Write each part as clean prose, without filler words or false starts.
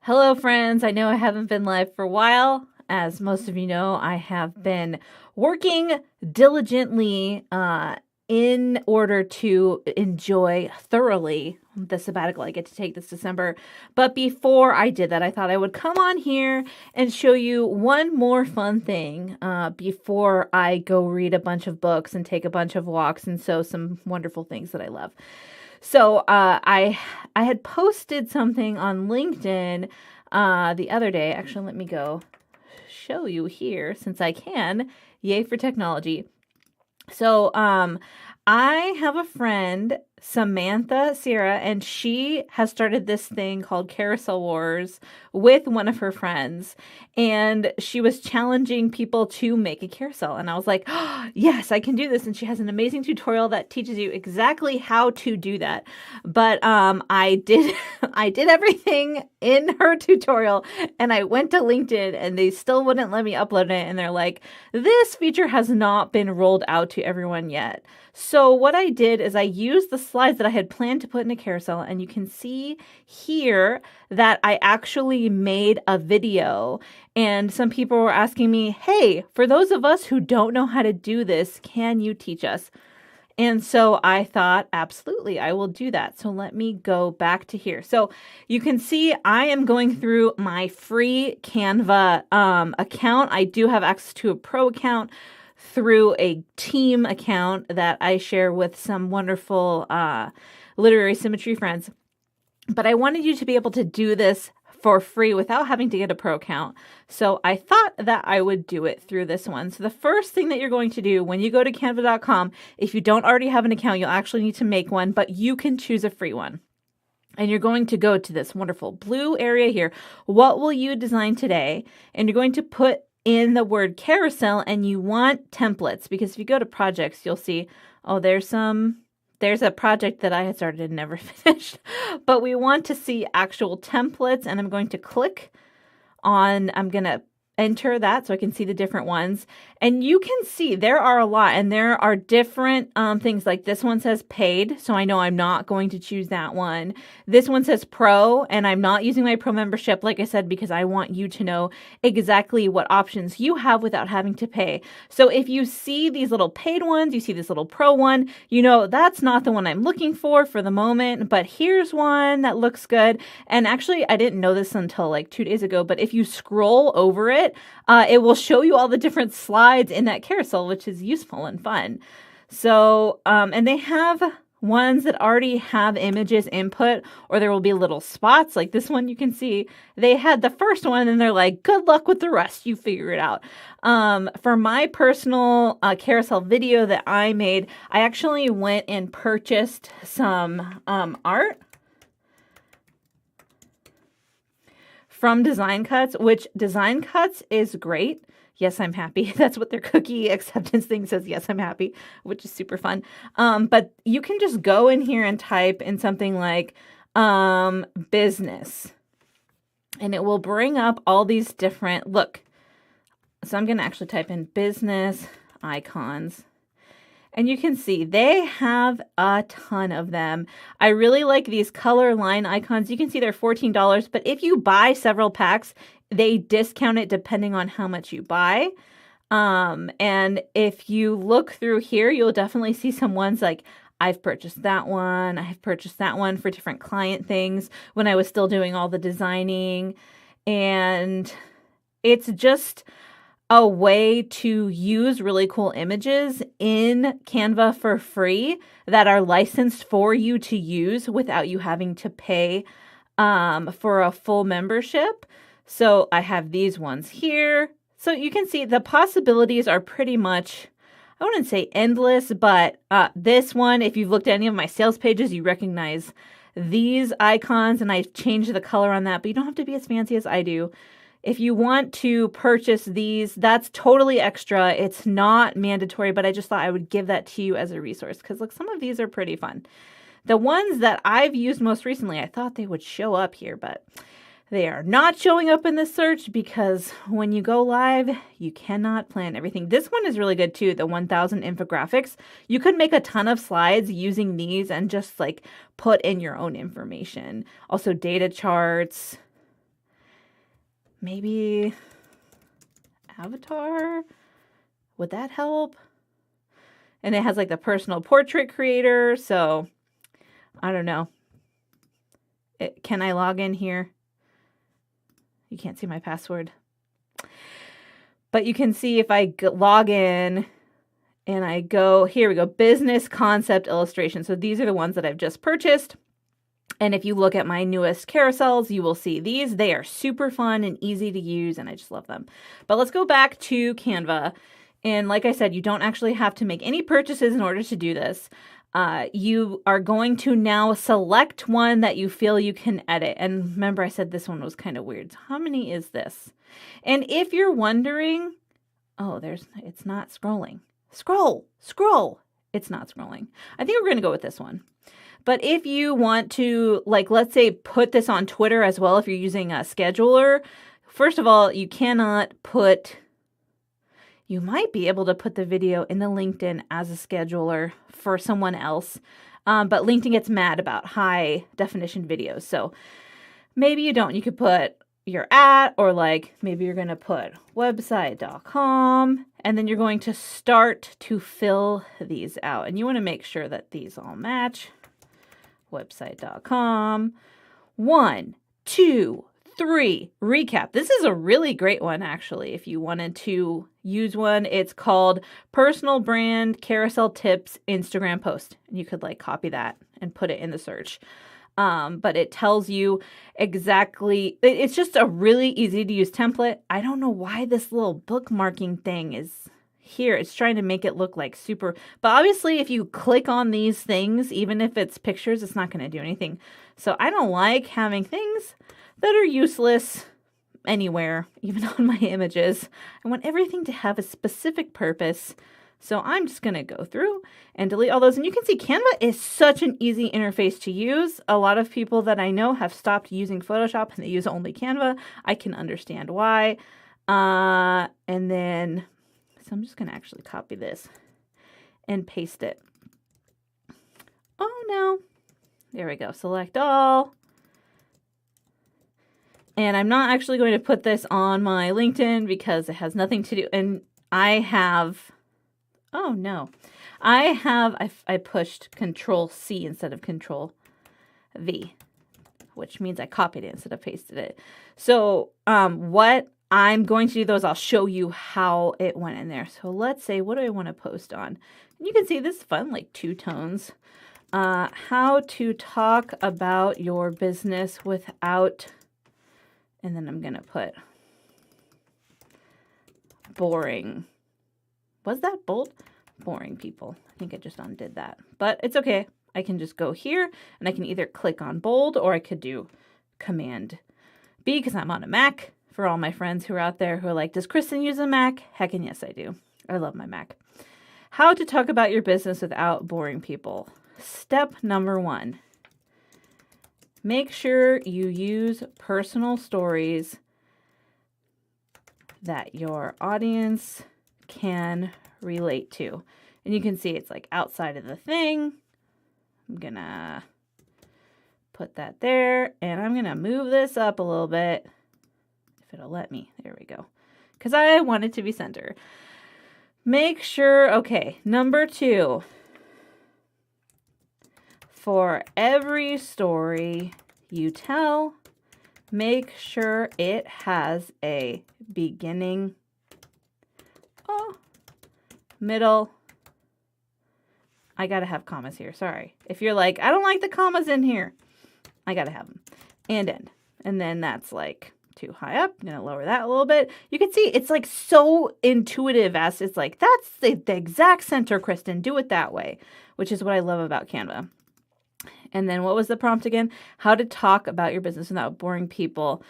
Hello, friends. I know I haven't been live for a while. As most of you know, I have been working diligently in order to enjoy thoroughly the sabbatical I get to take this December. But before I did that, I thought I would come on here and show you one more fun thing before I go read a bunch of books and take a bunch of walks and sew some wonderful things that I love. So I had posted something on LinkedIn the other day. Actually, let me go show you here since I can. Yay for technology. So I have a friend, Samantha Sierra, and she has started this thing called Carousel Wars with one of her friends. And she was challenging people to make a carousel. And I was like, oh, yes, I can do this. And she has an amazing tutorial that teaches you exactly how to do that. But I did I did everything in her tutorial, and I went to LinkedIn and they still wouldn't let me upload it. And they're like, this feature has not been rolled out to everyone yet. So what I did is I used the slides that I had planned to put in a carousel, and you can see here that I actually made a video. And some people were asking me, hey, for those of us who don't know how to do this, can you teach us? And so I thought, absolutely, I will do that. So let me go back to here. So you can see I am going through my free Canva account. I do have access to a pro account through a team account that I share with some wonderful literary symmetry friends. But I wanted you to be able to do this for free without having to get a pro account. So I thought that I would do it through this one. So the first thing that you're going to do when you go to canva.com, if you don't already have an account, you'll actually need to make one, but you can choose a free one. And you're going to go to this wonderful blue area here. What will you design today? And you're going to put in the word carousel, and you want templates, because if you go to projects, you'll see, oh, there's a project that I had started and never finished, but we want to see actual templates. And I'm going to click on, I'm going to enter that so I can see the different ones. And you can see there are a lot, and there are different things. Like this one says paid, so I know I'm not going to choose that one. This one says pro, and I'm not using my pro membership, like I said, because I want you to know exactly what options you have without having to pay. So if you see these little paid ones, you see this little pro one, you know that's not the one I'm looking for the moment, but here's one that looks good. And actually, I didn't know this until like 2 days ago, but if you scroll over it, it will show you all the different slides in that carousel, which is useful and fun. So, and they have ones that already have images input, or there will be little spots like this one. You can see they had the first one and they're like, good luck with the rest. You figure it out. For my personal carousel video that I made, I actually went and purchased some art from Design Cuts, which Design Cuts is great. Yes, I'm happy. That's what their cookie acceptance thing says. Yes, I'm happy, which is super fun. But you can just go in here and type in something like business, and it will bring up all these different, look. So I'm going to actually type in business icons. And you can see they have a ton of them. I really like these color line icons. You can see they're $14, but if you buy several packs, they discount it depending on how much you buy. And if you look through here, you'll definitely see some ones like I've purchased that one. I've purchased that one for different client things when I was still doing all the designing. And it's just a way to use really cool images in Canva for free that are licensed for you to use without you having to pay for a full membership. So I have these ones here. So you can see the possibilities are pretty much, I wouldn't say endless, but this one, if you've looked at any of my sales pages, you recognize these icons, and I've changed the color on that, but you don't have to be as fancy as I do. If you want to purchase these, that's totally extra. It's not mandatory, but I just thought I would give that to you as a resource because look, some of these are pretty fun. The ones that I've used most recently, I thought they would show up here, but they are not showing up in the search because when you go live, you cannot plan everything. This one is really good too, the 1000 infographics. You could make a ton of slides using these and just like put in your own information. Also data charts. maybe avatar. Would that help? And it has like the personal portrait creator. So I don't know. Can I log in here? You can't see my password. But you can see if I log in and I go, here we go, business concept illustration. So these are the ones that I've just purchased. And if you look at my newest carousels, you will see these. They are super fun and easy to use, and I just love them. But let's go back to Canva. And like I said, you don't actually have to make any purchases in order to do this. You are going to now select one that you feel you can edit. And remember, I said this one was kind of weird. So how many is this? And if you're wondering, it's not scrolling. Scroll. It's not scrolling. I think we're going to go with this one. But if you want to, like, let's say, put this on Twitter as well, if you're using a scheduler, first of all, you might be able to put the video in the LinkedIn as a scheduler for someone else. But LinkedIn gets mad about high definition videos. So maybe you don't. You could put your at, or like maybe you're going to put website.com, and then you're going to start to fill these out. And you want to make sure that these all match. Website.com. 1, 2, 3. Recap. This is a really great one, actually, if you wanted to use one. It's called Personal Brand Carousel Tips Instagram Post. And you could like copy that and put it in the search. But it tells you exactly, it's just a really easy to use template. I don't know why this little bookmarking thing is here. It's trying to make it look like super, but obviously if you click on these things, even if it's pictures, it's not going to do anything. So I don't like having things that are useless anywhere, even on my images. I want everything to have a specific purpose. So I'm just going to go through and delete all those. And you can see Canva is such an easy interface to use. A lot of people that I know have stopped using Photoshop and they use only Canva. I can understand why. And then, so I'm just going to actually copy this and paste it. Oh no. There we go. Select all. And I'm not actually going to put this on my LinkedIn because it has nothing to do. And I have, oh no, I pushed Control C instead of Control V, which means I copied it instead of pasted it. So what I'm going to do though is I'll show you how it went in there. So let's say, what do I want to post on? And you can see this is fun, like 2 tones. How to talk about your business without, and then I'm going to put boring. Was that bold? Boring people. I think I just undid that, but it's okay. I can just go here and I can either click on bold or I could do Command B because I'm on a Mac. For all my friends who are out there who are like, does Kristin use a Mac? Heckin' yes, I do. I love my Mac. How to talk about your business without boring people. Step number 1. Make sure you use personal stories that your audience can relate to. And you can see it's like outside of the thing. I'm gonna put that there and I'm gonna move this up a little bit. If it'll let me. There we go. Because I want it to be center. Make sure, okay, number 2. For every story you tell, make sure it has a beginning, middle. I gotta have commas here, sorry. If you're like, I don't like the commas in here, I gotta have them. And end. And then that's like too high up. I'm gonna lower that a little bit. You can see it's like so intuitive as it's like, that's the exact center, Kristin, do it that way, which is what I love about Canva. And then what was the prompt again? How to talk about your business without boring people.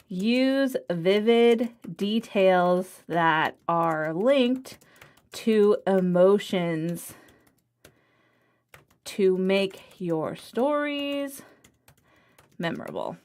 Use vivid details that are linked to emotions to make your stories memorable.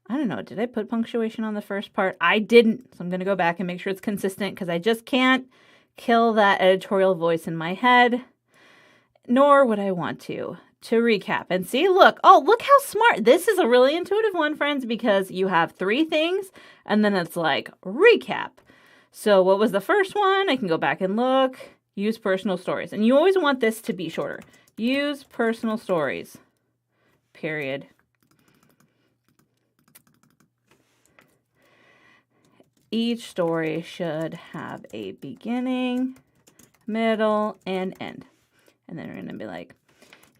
I don't know. Did I put punctuation on the first part? I didn't. So I'm going to go back and make sure it's consistent because I just can't kill that editorial voice in my head. Nor would I want to. to recap. And see, look, oh, look how smart. This is a really intuitive one, friends, because you have 3 things and then it's like recap. So what was the first one? I can go back and look. Use personal stories. And you always want this to be shorter. Use personal stories, period. Each story should have a beginning, middle, and end. And then we're going to be like,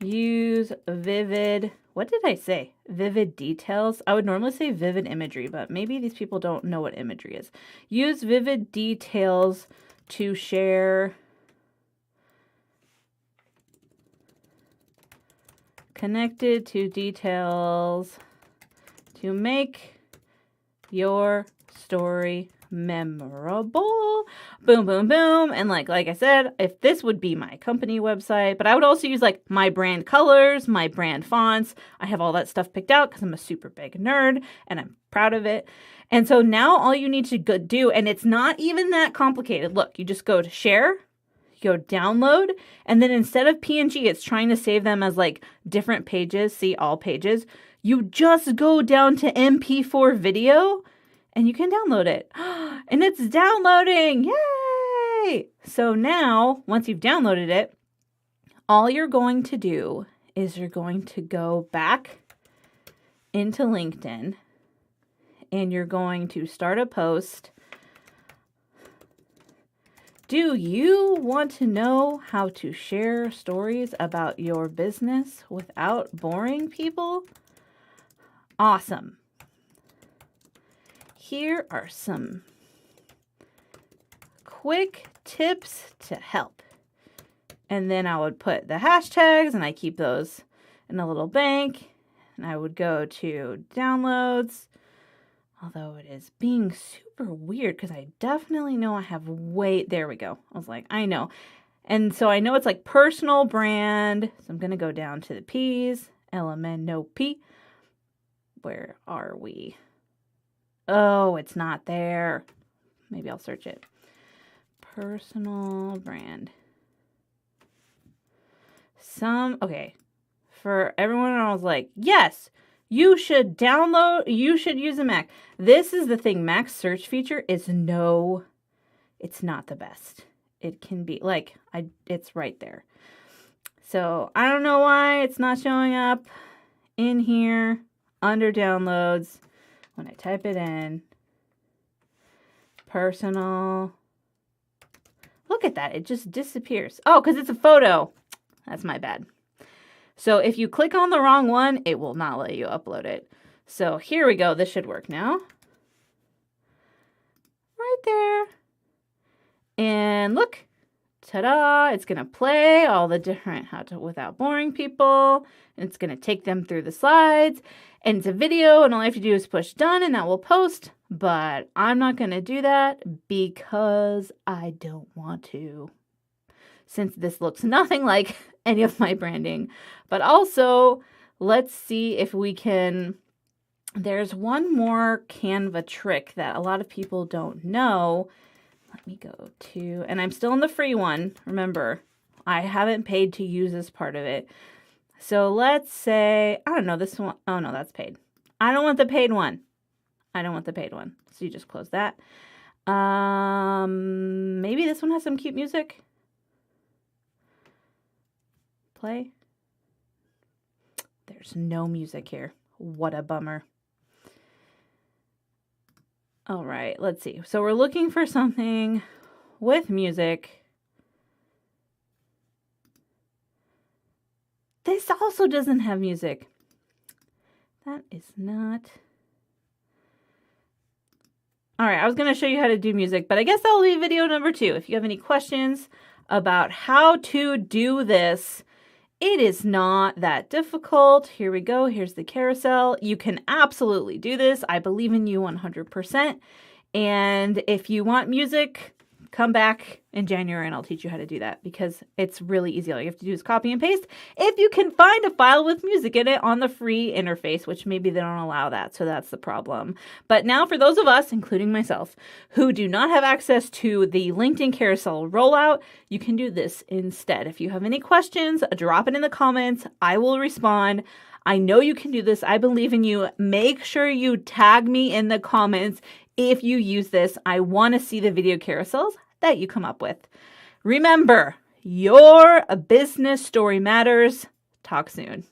use vivid, what did I say? Vivid details. I would normally say vivid imagery, but maybe these people don't know what imagery is. Use vivid details to share connected to details to make your story memorable. Boom, boom, boom. And like I said, if this would be my company website, but I would also use like my brand colors, my brand fonts. I have all that stuff picked out because I'm a super big nerd and I'm proud of it. And so now all you need to do, and it's not even that complicated. Look, you just go to share, you go download, and then instead of PNG, it's trying to save them as like different pages, see all pages. You just go down to MP4 video and you can download it. And it's downloading. Yay! So now, once you've downloaded it, all you're going to do is you're going to go back into LinkedIn and you're going to start a post. Do you want to know how to share stories about your business without boring people? Awesome. Here are some quick tips to help. And then I would put the hashtags, and I keep those in a little bank. And I would go to downloads, although it is being super weird because I definitely know I have there we go. I was like, I know. And so I know it's like personal brand. So I'm going to go down to the P's, LMNOP. Where are we? Oh, it's not there. Maybe I'll search it. Personal brand. Okay. For everyone, I was like, yes, you should use a Mac. This is the thing. Mac's search feature is it's not the best. It can be like, it's right there. So I don't know why it's not showing up in here under downloads. When I type it in, personal, look at that. It just disappears. Oh, because it's a photo. That's my bad. So if you click on the wrong one, it will not let you upload it. So here we go. This should work now. Right there. And look, ta-da, it's going to play all the different without boring people. And it's going to take them through the slides. And it's a video, and all I have to do is push done, and that will post. But I'm not going to do that because I don't want to, since this looks nothing like any of my branding. But also, let's see if we can. There's one more Canva trick that a lot of people don't know. Let me go to, and I'm still in the free one. Remember, I haven't paid to use this part of it. So let's say, I don't know, this one. Oh, no, that's paid. I don't want the paid one. So you just close that. Maybe this one has some cute music. Play. There's no music here. What a bummer. All right, let's see. So we're looking for something with music. This also doesn't have music. That is not. All right, I was going to show you how to do music, but I guess that'll be video number 2. If you have any questions about how to do this, it is not that difficult. Here we go. Here's the carousel. You can absolutely do this. I believe in you 100%. And if you want music, come back in January and I'll teach you how to do that because it's really easy. All you have to do is copy and paste. If you can find a file with music in it on the free interface, which maybe they don't allow that, so that's the problem. But now for those of us, including myself, who do not have access to the LinkedIn carousel rollout, you can do this instead. If you have any questions, drop it in the comments. I will respond. I know you can do this. I believe in you. Make sure you tag me in the comments if you use this. I want to see the video carousels that you come up with. Remember, your business story matters. Talk soon.